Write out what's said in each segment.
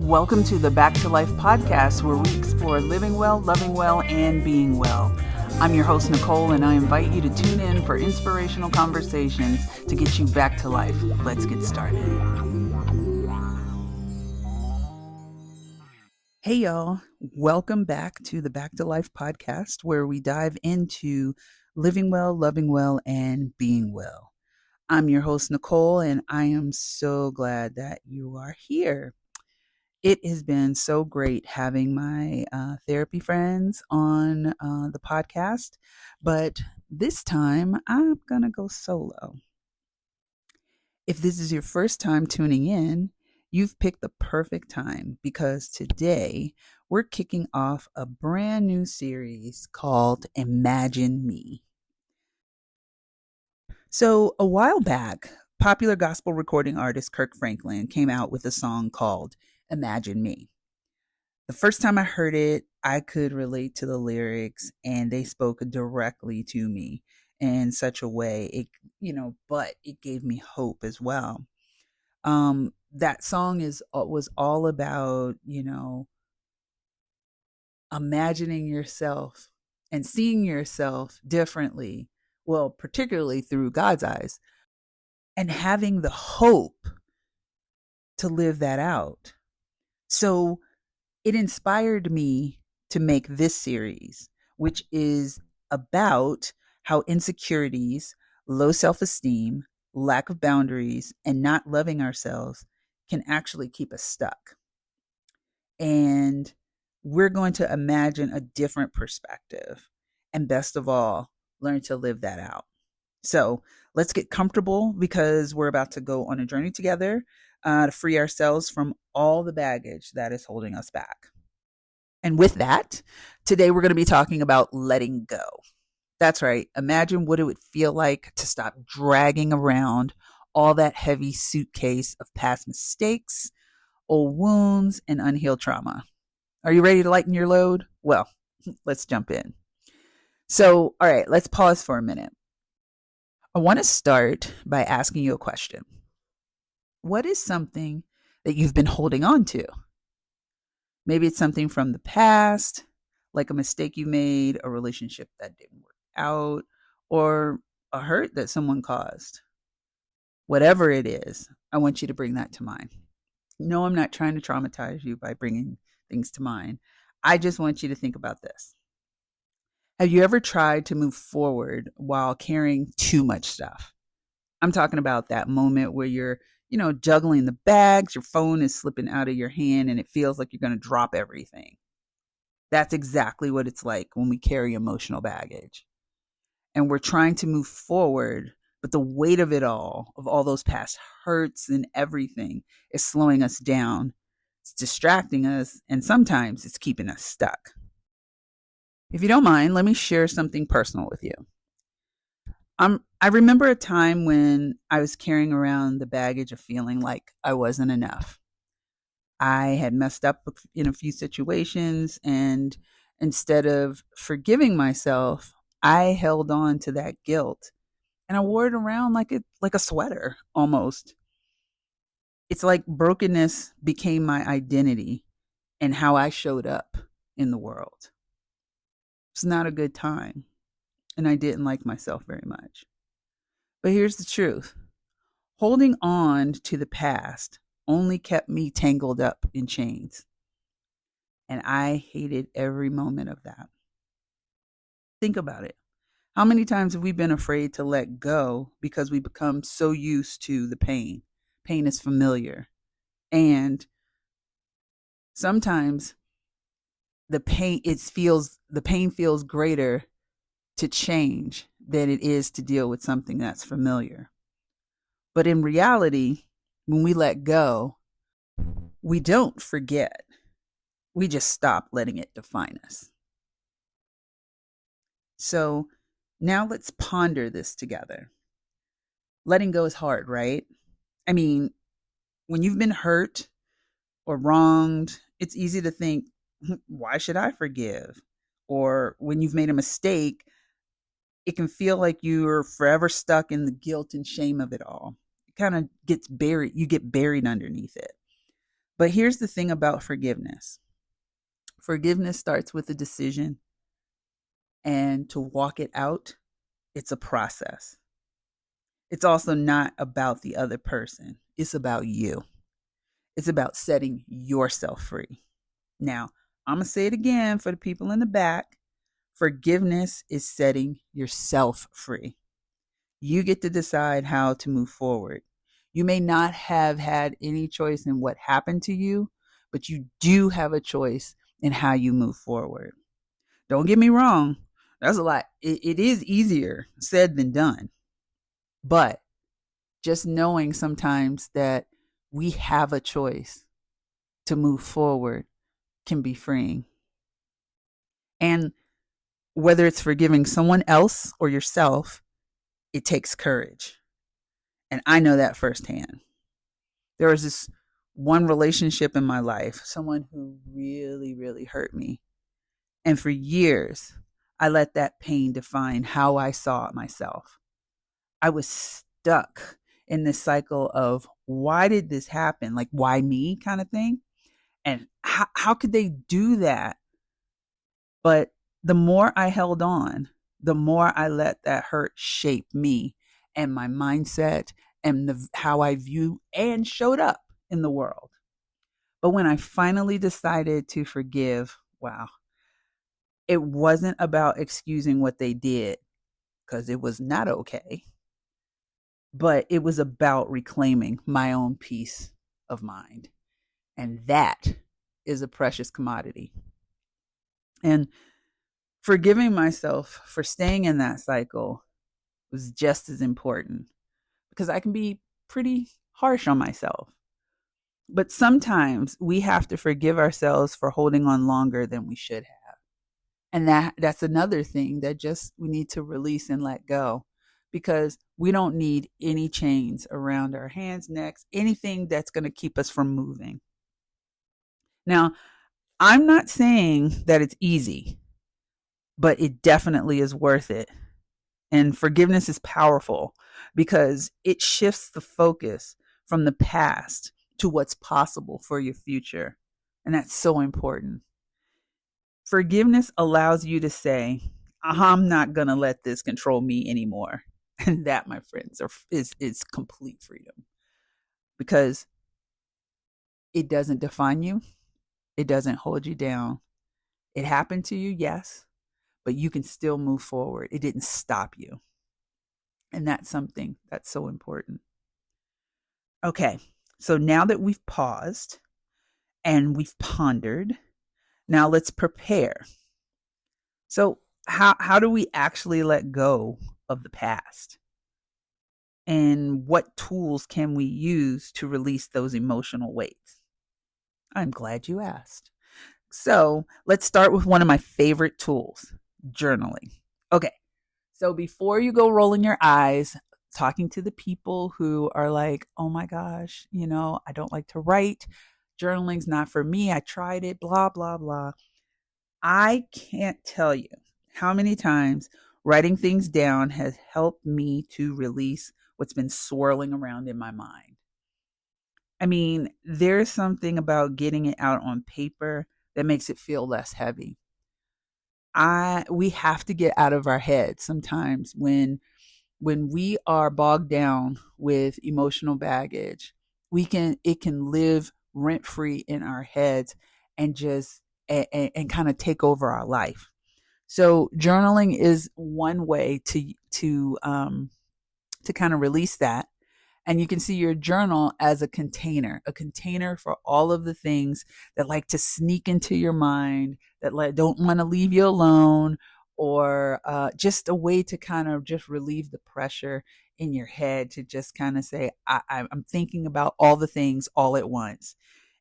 Welcome to the Back to Life podcast, where we explore living well, loving well, and being well. I'm your host, Nicole, and I invite you to tune in for inspirational conversations to get you back to life. Let's get started. Hey, y'all. Welcome back to the Back to Life podcast, where we dive into living well, loving well, and being well. I'm your host, Nicole, and I am so glad that you are here. It has been so great having my therapy friends on the podcast, but this time I'm going to go solo. If this is your first time tuning in, you've picked the perfect time because today we're kicking off a brand new series called Imagine Me. So a while back, popular gospel recording artist Kirk Franklin came out with a song called Imagine Me. The first time I heard it, I could relate to the lyrics and they spoke directly to me in such a way, but it gave me hope as well. That song was all about, imagining yourself and seeing yourself differently, well, particularly through God's eyes, and having the hope to live that out. So it inspired me to make this series, which is about how insecurities, low self-esteem, lack of boundaries, and not loving ourselves can actually keep us stuck. And we're going to imagine a different perspective. And best of all, learn to live that out. So let's get comfortable because we're about to go on a journey together to free ourselves from all the baggage that is holding us back. And with that, today we're going to be talking about letting go. That's right. Imagine what it would feel like to stop dragging around all that heavy suitcase of past mistakes, old wounds, and unhealed trauma. Are you ready to lighten your load? Well, let's jump in. So, all right, let's pause for a minute. I want to start by asking you a question. What is something that you've been holding on to? Maybe it's something from the past, like a mistake you made, a relationship that didn't work out, or a hurt that someone caused. Whatever it is, I want you to bring that to mind. No, I'm not trying to traumatize you by bringing things to mind. I just want you to think about this. Have you ever tried to move forward while carrying too much stuff? I'm talking about that moment where you're, juggling the bags, your phone is slipping out of your hand and it feels like you're going to drop everything. That's exactly what it's like when we carry emotional baggage. And we're trying to move forward, but the weight of it all, of all those past hurts and everything, is slowing us down. It's distracting us, and sometimes it's keeping us stuck. If you don't mind, let me share something personal with you. I remember a time when I was carrying around the baggage of feeling like I wasn't enough. I had messed up in a few situations, and instead of forgiving myself, I held on to that guilt and I wore it around like a sweater almost. It's like brokenness became my identity and how I showed up in the world. It's not a good time. And I didn't like myself very much. But here's the truth. Holding on to the past only kept me tangled up in chains. And I hated every moment of that. Think about it. How many times have we been afraid to let go because we become so used to the pain? Pain is familiar. And sometimes the pain feels greater to change than it is to deal with something that's familiar. But in reality, when we let go, we don't forget. We just stop letting it define us. So now let's ponder this together. Letting go is hard, right? I mean, when you've been hurt or wronged, it's easy to think, why should I forgive? Or when you've made a mistake, it can feel like you're forever stuck in the guilt and shame of it all. It kind of gets buried. You get buried underneath it. But here's the thing about forgiveness. Forgiveness starts with a decision, and to walk it out, it's a process. It's also not about the other person. It's about you. It's about setting yourself free. Now, I'm going to say it again for the people in the back. Forgiveness is setting yourself free. You get to decide how to move forward. You may not have had any choice in what happened to you, but you do have a choice in how you move forward. Don't get me wrong. That's a lot. It is easier said than done. But just knowing sometimes that we have a choice to move forward can be freeing. And whether it's forgiving someone else or yourself, it takes courage. And I know that firsthand. There was this one relationship in my life, someone who really, really hurt me. And for years, I let that pain define how I saw myself. I was stuck in this cycle of why did this happen? Like, why me kind of thing. And how could they do that? But the more I held on, the more I let that hurt shape me and my mindset and how I view and showed up in the world. But when I finally decided to forgive, wow, it wasn't about excusing what they did because it was not okay, but it was about reclaiming my own peace of mind. And that is a precious commodity. And forgiving myself for staying in that cycle was just as important because I can be pretty harsh on myself. But sometimes we have to forgive ourselves for holding on longer than we should have. And that's another thing that just we need to release and let go, because we don't need any chains around our hands, necks, anything that's going to keep us from moving. Now, I'm not saying that it's easy, but it definitely is worth it. And forgiveness is powerful because it shifts the focus from the past to what's possible for your future. And that's so important. Forgiveness allows you to say, I'm not going to let this control me anymore. And that, my friends, is complete freedom, because it doesn't define you. It doesn't hold you down. It happened to you, yes, but you can still move forward. It didn't stop you. And that's something that's so important. Okay, so now that we've paused and we've pondered, now let's prepare. So how do we actually let go of the past? And what tools can we use to release those emotional weights? I'm glad you asked. So let's start with one of my favorite tools, journaling. Okay, so before you go rolling your eyes, talking to the people who are like, oh my gosh, I don't like to write. Journaling's not for me. I tried it, blah, blah, blah. I can't tell you how many times writing things down has helped me to release what's been swirling around in my mind. I mean, there's something about getting it out on paper that makes it feel less heavy. We have to get out of our heads sometimes when we are bogged down with emotional baggage. It can live rent free in our heads and just and kind of take over our life. So journaling is one way to kind of release that. And you can see your journal as a container for all of the things that like to sneak into your mind, that like don't want to leave you alone, or just a way to kind of just relieve the pressure in your head, to just kind of say, I'm thinking about all the things all at once.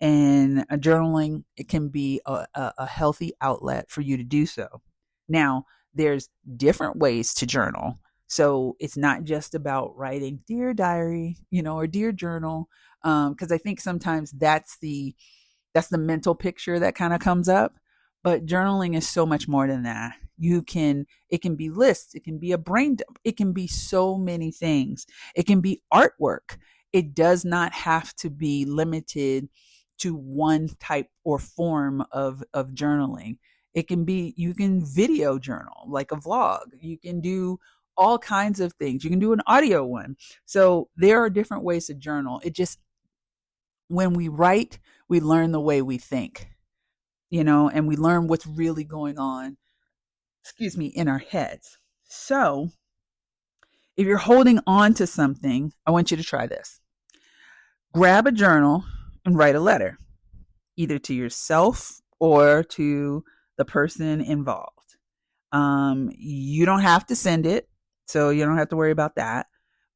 And journaling, it can be a healthy outlet for you to do so. Now, there's different ways to journal. So it's not just about writing dear diary, or dear journal, because I think sometimes that's the mental picture that kind of comes up. But journaling is so much more than that. It can be lists, it can be a brain dump, it can be so many things. It can be artwork. It does not have to be limited to one type or form of journaling. It can be, you can video journal like a vlog. You can do all kinds of things. You can do an audio one. So there are different ways to journal. It just, when we write, we learn the way we think, and we learn what's really going on, in our heads. So if you're holding on to something, I want you to try this. Grab a journal and write a letter, either to yourself or to the person involved. You don't have to send it, so you don't have to worry about that.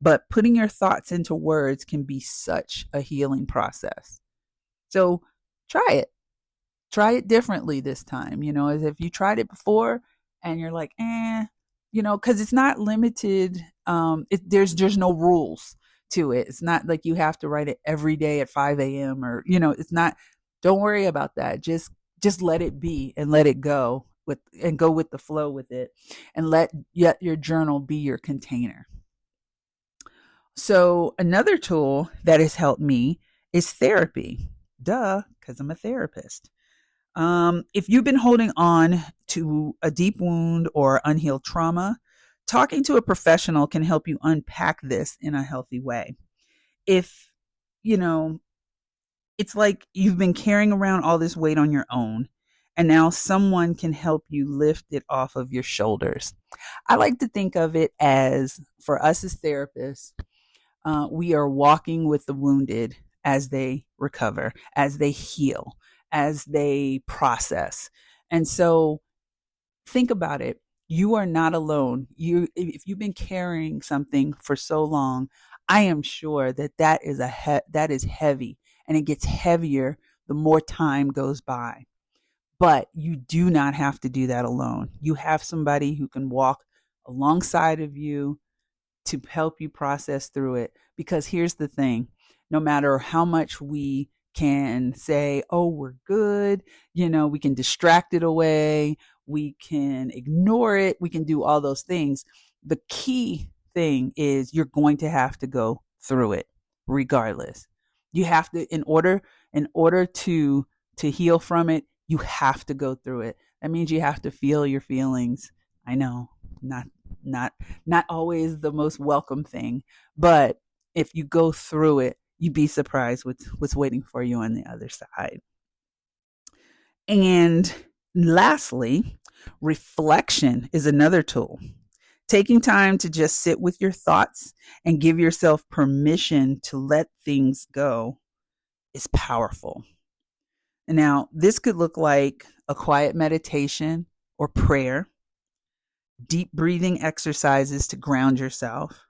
But putting your thoughts into words can be such a healing process. So try it. Try it differently this time. As if you tried it before and you're like, because it's not limited. There's no rules to it. It's not like you have to write it every day at 5 a.m. or, it's not. Don't worry about that. Just let it be and let it go and go with the flow with it, and let your journal be your container. So another tool that has helped me is therapy. Duh, because I'm a therapist. If you've been holding on to a deep wound or unhealed trauma, talking to a professional can help you unpack this in a healthy way. If, it's like you've been carrying around all this weight on your own, and now someone can help you lift it off of your shoulders. I like to think of it as, for us as therapists, we are walking with the wounded as they recover, as they heal, as they process. And so think about it. You are not alone. If you've been carrying something for so long, I am sure that is heavy, and it gets heavier the more time goes by. But you do not have to do that alone. You have somebody who can walk alongside of you to help you process through it. Because here's the thing, no matter how much we can say, oh, we're good, we can distract it away, we can ignore it, we can do all those things. The key thing is you're going to have to go through it regardless. You have to, in order to heal from it, you have to go through it. That means you have to feel your feelings. I know, not always the most welcome thing, but if you go through it, you'd be surprised what's waiting for you on the other side. And lastly, reflection is another tool. Taking time to just sit with your thoughts and give yourself permission to let things go is powerful. Now, this could look like a quiet meditation or prayer, deep breathing exercises to ground yourself,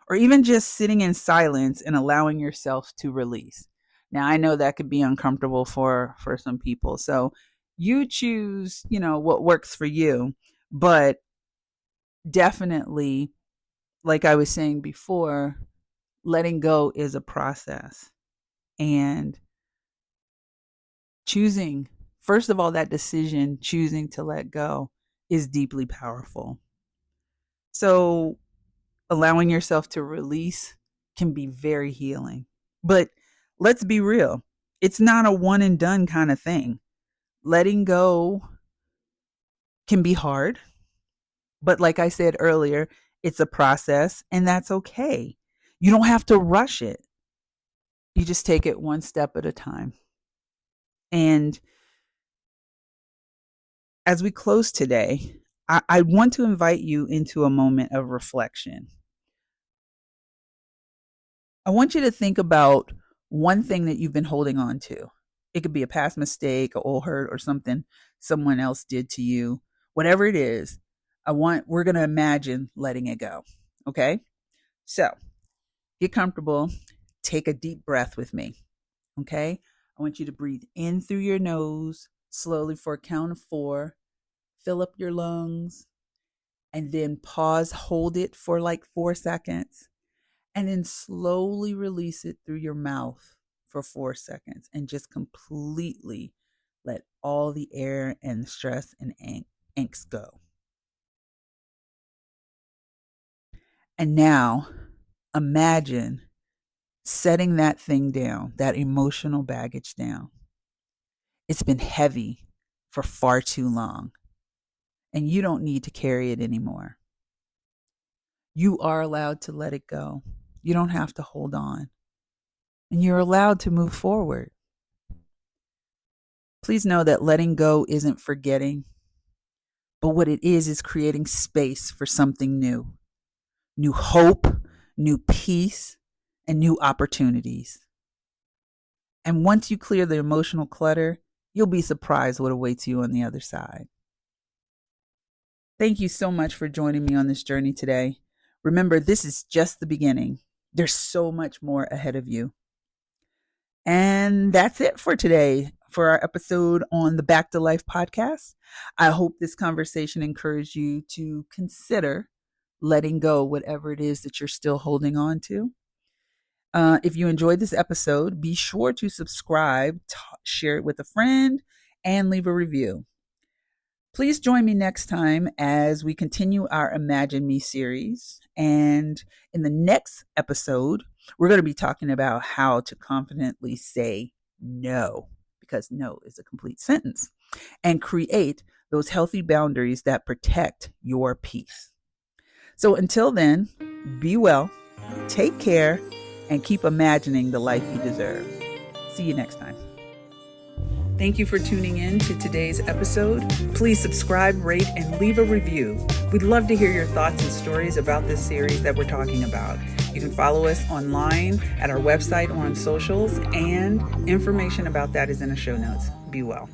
or even just sitting in silence and allowing yourself to release. Now, I know that could be uncomfortable for some people. So you choose, what works for you. But definitely, like I was saying before, letting go is a process. And choosing, first of all, that decision, choosing to let go, is deeply powerful. So allowing yourself to release can be very healing. But let's be real, it's not a one and done kind of thing. Letting go can be hard. But like I said earlier, it's a process, and that's okay. You don't have to rush it. You just take it one step at a time. And as we close today, I want to invite you into a moment of reflection. I want you to think about one thing that you've been holding on to. It could be a past mistake, an old hurt, or something someone else did to you. Whatever it is, we're going to imagine letting it go. Okay? So get comfortable. Take a deep breath with me. Okay? I want you to breathe in through your nose slowly for a count of 4. Fill up your lungs, and then pause, hold it for like 4 seconds, and then slowly release it through your mouth for 4 seconds, and just completely let all the air and stress and angst go. And now imagine setting that thing down, that emotional baggage down. It's been heavy for far too long, and you don't need to carry it anymore. You are allowed to let it go. You don't have to hold on, and you're allowed to move forward. Please know that letting go isn't forgetting, but what it is creating space for something new. New hope, new peace, and new opportunities. And once you clear the emotional clutter, you'll be surprised what awaits you on the other side. Thank you so much for joining me on this journey today. Remember, this is just the beginning. There's so much more ahead of you. And that's it for today, for our episode on the Back to Life podcast. I hope this conversation encouraged you to consider letting go whatever it is that you're still holding on to. If you enjoyed this episode, be sure to subscribe, share it with a friend, and leave a review. Please join me next time as we continue our Imagine Me series. And in the next episode, we're going to be talking about how to confidently say no, because no is a complete sentence, and create those healthy boundaries that protect your peace. So until then, be well, take care, and keep imagining the life you deserve. See you next time. Thank you for tuning in to today's episode. Please subscribe, rate, and leave a review. We'd love to hear your thoughts and stories about this series that we're talking about. You can follow us online at our website or on socials, and information about that is in the show notes. Be well.